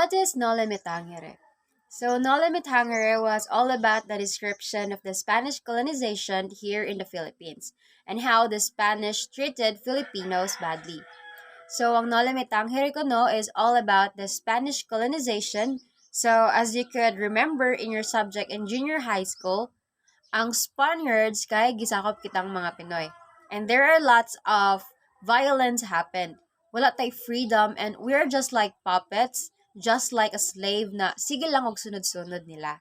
What is Noli Me Tañgere? So, Noli Me Tañgere was all about the description of the Spanish colonization here in the Philippines and how the Spanish treated Filipinos badly. So, ang Noli Me Tañgere ko no is all about the Spanish colonization. So, as you could remember in your subject in junior high school, ang Spaniards kay gisakop kitang mga Pinoy. And there are lots of violence happened. Wala tay freedom and we're just like puppets, just like a slave na sige lang og sunod-sunod nila.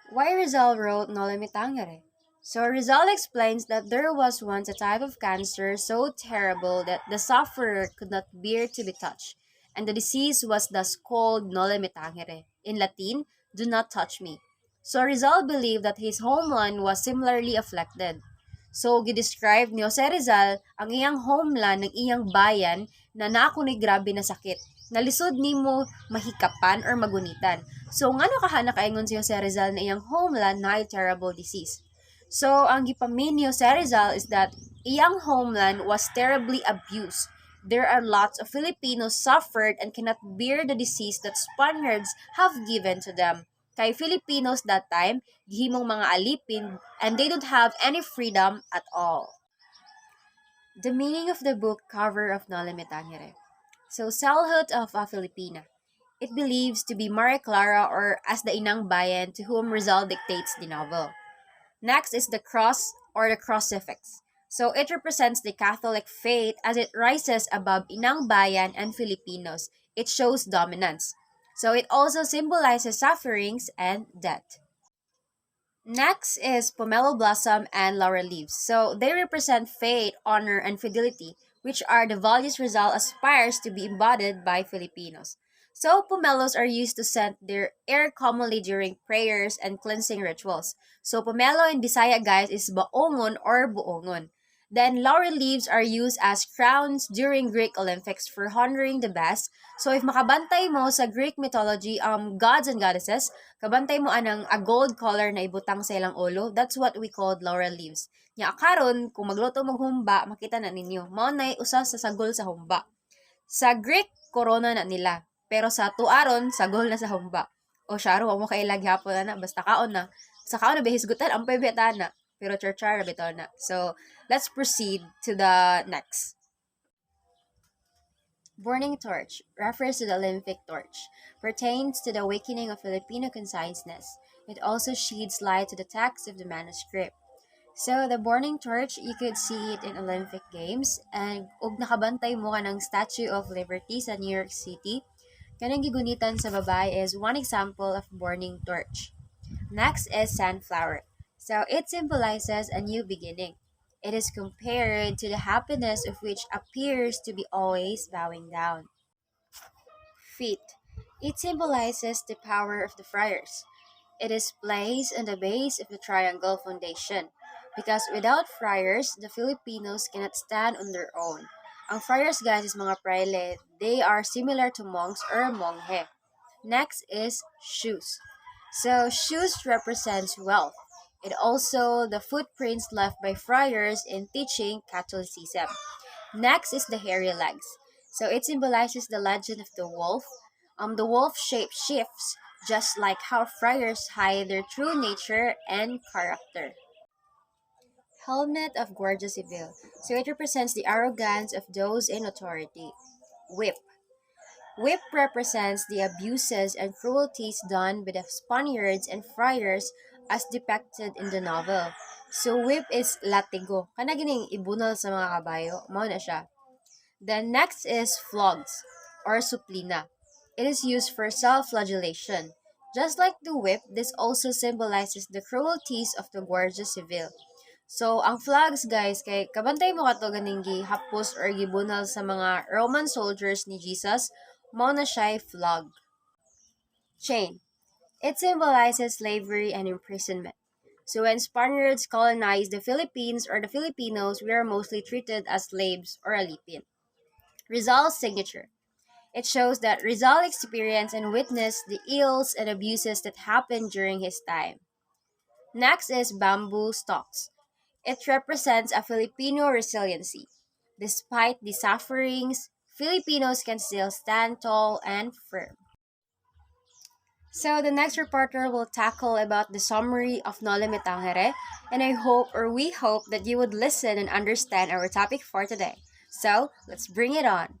Why Rizal wrote Noli Me Tañgere? So Rizal explains that there was once a type of cancer so terrible that the sufferer could not bear to be touched, and the disease was thus called Noli Me Tañgere. In Latin, do not touch me. So Rizal believed that his homeland was similarly afflicted. So gidescribe ni Jose Rizal ang iyang homeland ng iyang bayan na naako ni grabe na sakit. Nalisod nimo mahikapan or magunitan. So ngano kaha nakaingon si Jose Rizal na iyang homeland na ay terrible disease. So ang gipamin ni Jose Rizal is that iyang homeland was terribly abused. There are lots of Filipinos suffered and cannot bear the disease that Spaniards have given to them. Kay Filipinos that time, gihimong mga alipin and they don't have any freedom at all. The meaning of the book cover of Noli Me Tañgere. So, Salhut of a Filipina. It believes to be Maria Clara or as the Inang Bayan to whom Rizal dictates the novel. Next is the cross or the crucifix. So, it represents the Catholic faith as it rises above Inang Bayan and Filipinos. It shows dominance. So, it also symbolizes sufferings and death. Next is pomelo blossom and laurel leaves. So they represent faith, honor, and fidelity, which are the values Rizal aspires to be embodied by Filipinos. So pomelos are used to scent their air commonly during prayers and cleansing rituals. So pomelo in Bisaya guys is baongon or buongon. Then laurel leaves are used as crowns during Greek Olympics for honoring the best. So if makabantay mo sa Greek mythology, gods and goddesses, kabantay mo anang a gold color na ibutang sa ilang ulo, that's what we called laurel leaves. Nya karon kung magluto mo humba, makita na ninyo, mao nay usa sa sagol sa humba. Sa Greek, corona na nila. Pero sa tuaron, sagol na sa humba. O syaro, mo kailag hapon na, basta kaon na. Sa kaon na bihisgutan, ang pwede na. Pero churchar bitaw na. So, let's proceed to the next. Burning torch refers to the Olympic torch, pertains to the awakening of Filipino consciousness. It also sheds light to the text of the manuscript. So, the burning torch, you could see it in Olympic Games. And ug nakabantay mo ka ng Statue of Liberty sa New York City, kanang gigunitan sa babay is one example of burning torch. Next is sunflower. So, it symbolizes a new beginning. It is compared to the happiness of which appears to be always bowing down. Feet. It symbolizes the power of the friars. It is placed on the base of the triangle foundation because without friars, the Filipinos cannot stand on their own. Ang friars guys is mga praile. They are similar to monks or monghe. Next is shoes. So shoes represents wealth. It also the footprints left by friars in teaching Catholicism. Next is the hairy legs. So it symbolizes the legend of the wolf. The wolf shape shifts just like how friars hide their true nature and character. Helmet of Guardia Civil. So it represents the arrogance of those in authority. Whip. Whip represents the abuses and cruelties done by the Spaniards and friars as depicted in the novel. So whip is latigo. Kana gining ibunal sa mga kabayo, mao na siya. Then next is flogs or suplina. It is used for self-flagellation. Just like the whip, this also symbolizes the cruelties of the Guardia Civil. So, ang flags guys, kay kabantay mo kato ganing gihapos or gibunal sa mga Roman soldiers ni Jesus, mao na siya flag. Chain. It symbolizes slavery and imprisonment. So when Spaniards colonized the Philippines or the Filipinos, we are mostly treated as slaves or alipin. Rizal's signature. It shows that Rizal experienced and witnessed the ills and abuses that happened during his time. Next is bamboo stalks. It represents a Filipino resiliency. Despite the sufferings, Filipinos can still stand tall and firm. So the next reporter will tackle about the summary of Noli Me Tangere, and I hope or we hope that you would listen and understand our topic for today. So let's bring it on.